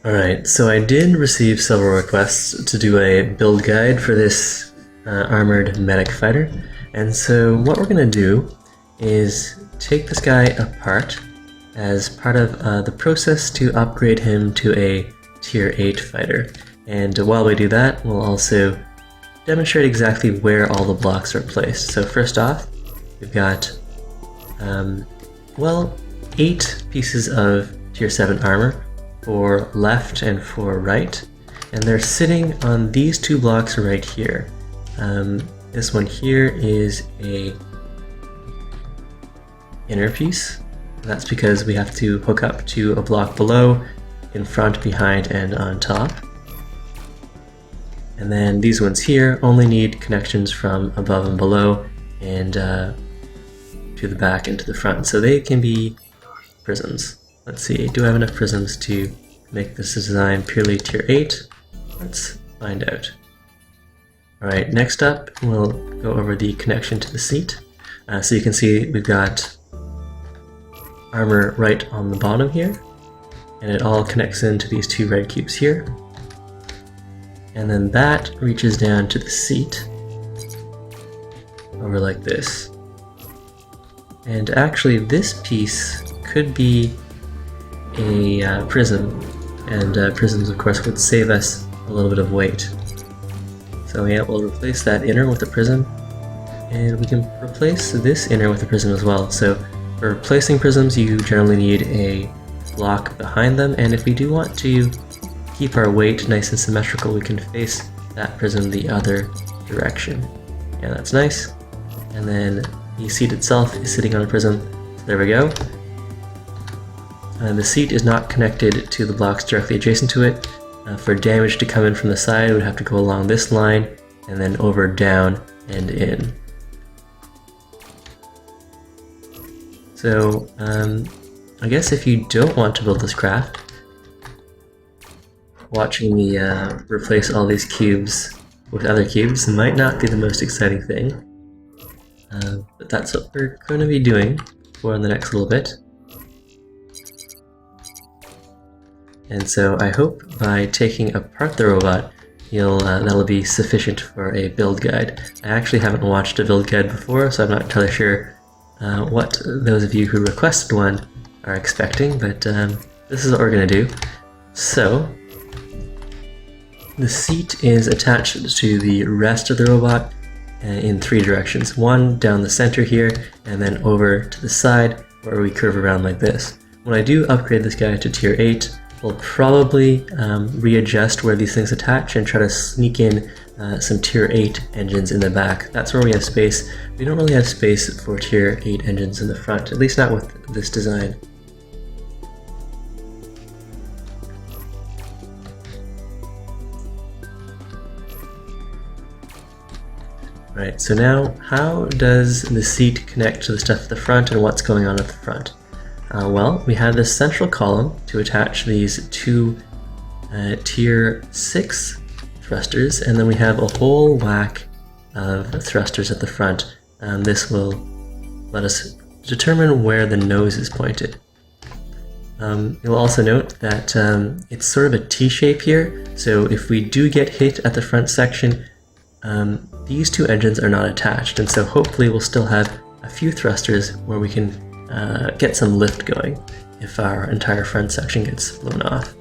Alright, so I did receive several requests to do a build guide for this armored medic fighter, and so what we're going to do is take this guy apart as part of the process to upgrade him to a tier 8 fighter. And while we do that, we'll also demonstrate exactly where all the blocks are placed. So first off, we've got, 8 pieces of tier 7 armor for left and for right, and they're sitting on these two blocks right here. This one here is a inner piece. That's because we have to hook up to a block below, in front, behind, and on top. And then these ones here only need connections from above and below and to the back and to the front, so they can be prisms. Let's see, do I have enough prisms to make this design purely tier 8? Let's find out. Alright, next up we'll go over the connection to the seat. So you can see we've got armor right on the bottom here, and it all connects into these two red cubes here. And then that reaches down to the seat over like this. And actually this piece could be a prism, and prisms of course would save us a little bit of weight. So yeah, we'll replace that inner with a prism, and we can replace this inner with a prism as well. So for replacing prisms you generally need a block behind them, and if we do want to keep our weight nice and symmetrical, we can face that prism the other direction. Yeah, that's nice. And then the seat itself is sitting on a prism. So there we go. The seat is not connected to the blocks directly adjacent to it. For damage to come in from the side, it would have to go along this line and then over, down, and in. So I guess if you don't want to build this craft, watching me replace all these cubes with other cubes might not be the most exciting thing. But that's what we're going to be doing for the next little bit. And so I hope by taking apart the robot, that'll be sufficient for a build guide. I actually haven't watched a build guide before, so I'm not entirely sure what those of you who requested one are expecting, but this is what we're going to do. So the seat is attached to the rest of the robot in 3 directions. One down the center here, and then over to the side where we curve around like this. When I do upgrade this guy to tier 8, we'll probably readjust where these things attach and try to sneak in some tier 8 engines in the back. That's where we have space. We don't really have space for tier 8 engines in the front, at least not with this design. Right, so now how does the seat connect to the stuff at the front, and what's going on at the front? Well, we have this central column to attach these 2 tier 6 thrusters, and then we have a whole whack of thrusters at the front. This will let us determine where the nose is pointed. You'll also note that it's sort of a T-shape here, so if we do get hit at the front section, these 2 engines are not attached, and so hopefully we'll still have a few thrusters where we can get some lift going if our entire front section gets blown off.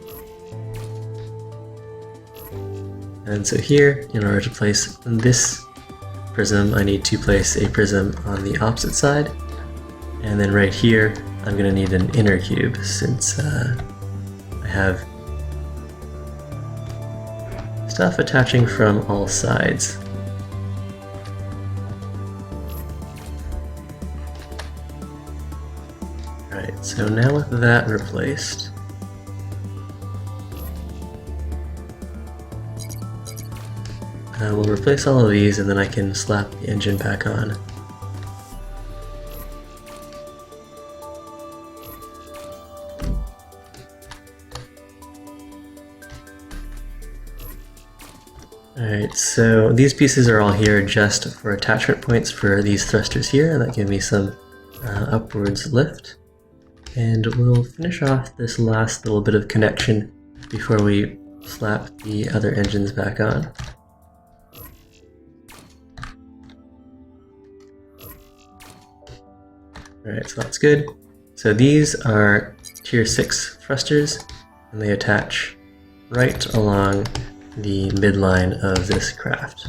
And so here, in order to place this prism, I need to place a prism on the opposite side, and then right here I'm going to need an inner cube since I have stuff attaching from all sides. Alright, so now with that replaced, we'll replace all of these and then I can slap the engine back on. Alright, so these pieces are all here just for attachment points for these thrusters here, and that give me some upwards lift. And we'll finish off this last little bit of connection before we slap the other engines back on. Alright, so that's good. So these are tier 6 thrusters, and they attach right along the midline of this craft.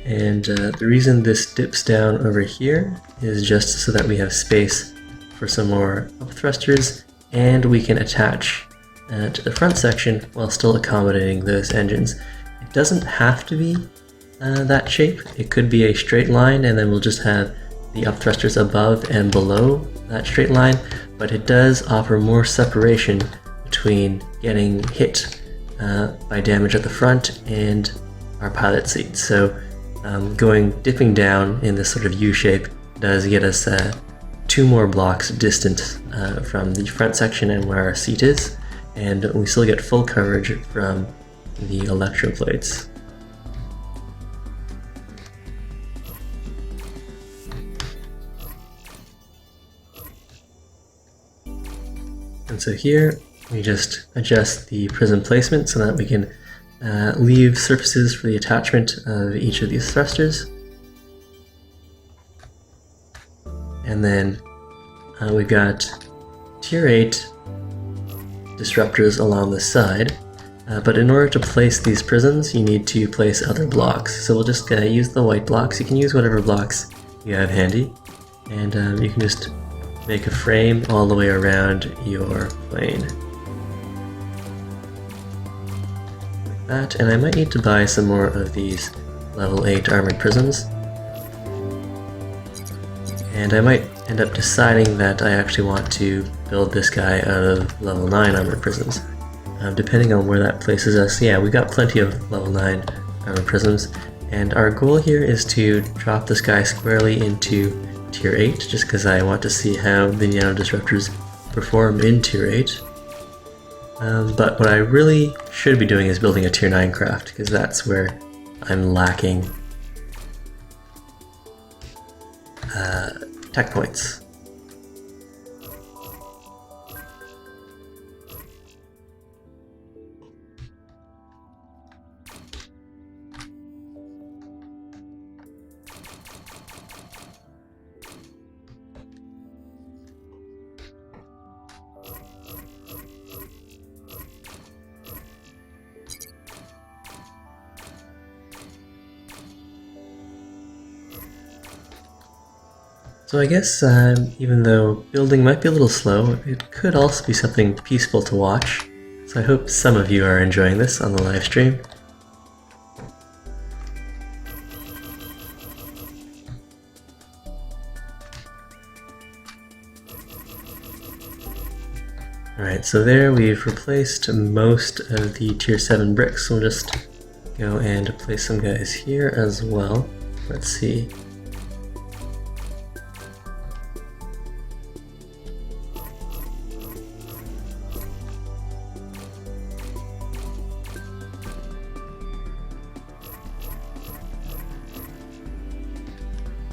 And the reason this dips down over here is just so that we have space for some more up thrusters, and we can attach to the front section while still accommodating those engines. It doesn't have to be that shape. It could be a straight line, and then we'll just have the up thrusters above and below that straight line, but it does offer more separation between getting hit by damage at the front and our pilot seat. So dipping down in this sort of U shape does get us 2 more blocks distant from the front section and where our seat is, and we still get full coverage from the electroplates. And so here we just adjust the prism placement so that we can leave surfaces for the attachment of each of these thrusters. And then we've got tier 8 disruptors along the side, but in order to place these prisms you need to place other blocks. So we'll just use the white blocks. You can use whatever blocks you have handy, and you can just make a frame all the way around your plane. That, and I might need to buy some more of these level 8 armored prisms, and I might end up deciding that I actually want to build this guy out of level 9 armored prisms, depending on where that places us. Yeah, we got plenty of level 9 armored prisms, and our goal here is to drop this guy squarely into tier 8, just because I want to see how the nano disruptors perform in tier 8. But what I really should be doing is building a tier 9 craft, because that's where I'm lacking tech points. So I guess even though building might be a little slow, it could also be something peaceful to watch. So I hope some of you are enjoying this on the live stream. Alright, so there we've replaced most of the tier 7 bricks. We'll just go and place some guys here as well. Let's see.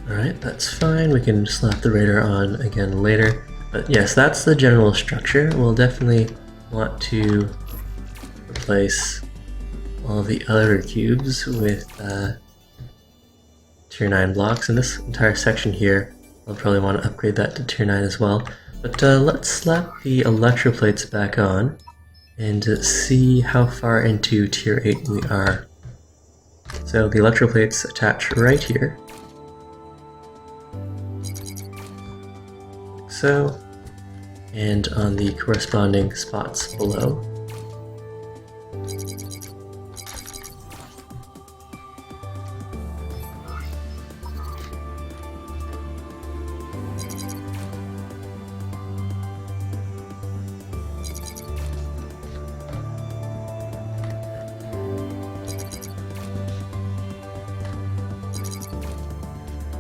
Alright, that's fine. We can slap the radar on again later. But yes, that's the general structure. We'll definitely want to replace all the other cubes with tier 9 blocks. And this entire section here, I'll probably want to upgrade that to tier 9 as well. But let's slap the electroplates back on and see how far into tier 8 we are. So the electroplates attach right here. So, and on the corresponding spots below.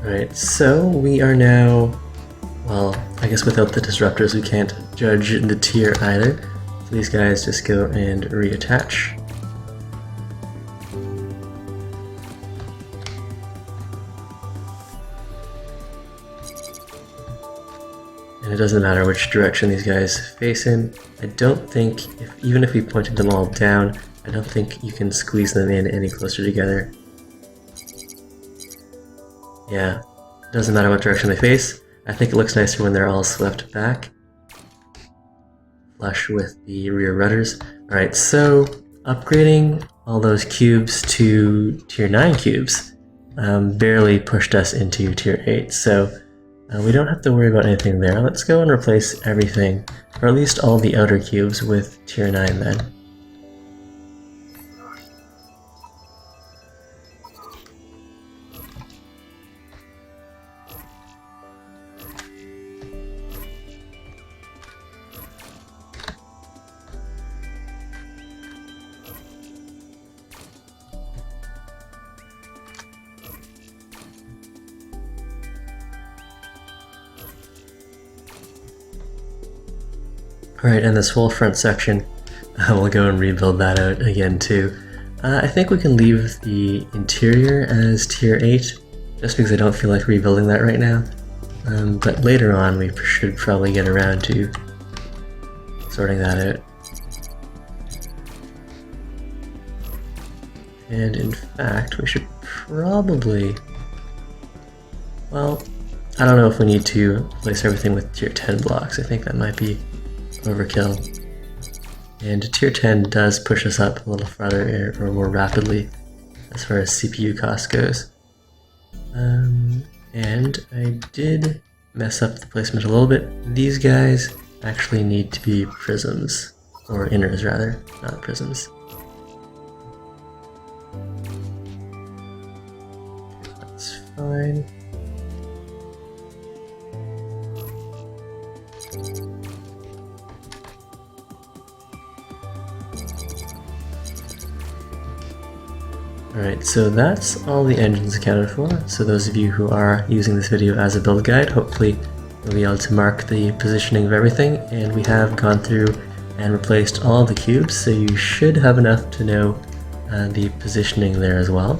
Alright, so we are now, well, I guess without the disruptors we can't judge the tier either. So these guys just go and reattach. And it doesn't matter which direction these guys face in. I don't think, even if we pointed them all down, I don't think you can squeeze them in any closer together. Yeah, it doesn't matter what direction they face. I think it looks nicer when they're all swept back, flush with the rear rudders. Alright, so upgrading all those cubes to tier 9 cubes barely pushed us into tier 8, so we don't have to worry about anything there. Let's go and replace everything, or at least all the outer cubes, with tier 9 then. Alright, and this whole front section, we'll go and rebuild that out again too. I think we can leave the interior as tier 8, just because I don't feel like rebuilding that right now. But later on we should probably get around to sorting that out. And in fact, we should probably, well, I don't know if we need to replace everything with tier 10 blocks. I think that might be overkill. And tier 10 does push us up a little farther or more rapidly as far as CPU cost goes. And I did mess up the placement a little bit. These guys actually need to be prisms, or inners rather, not prisms. That's fine. Alright, so that's all the engines accounted for. So those of you who are using this video as a build guide, hopefully you'll be able to mark the positioning of everything, and we have gone through and replaced all the cubes, so you should have enough to know the positioning there as well.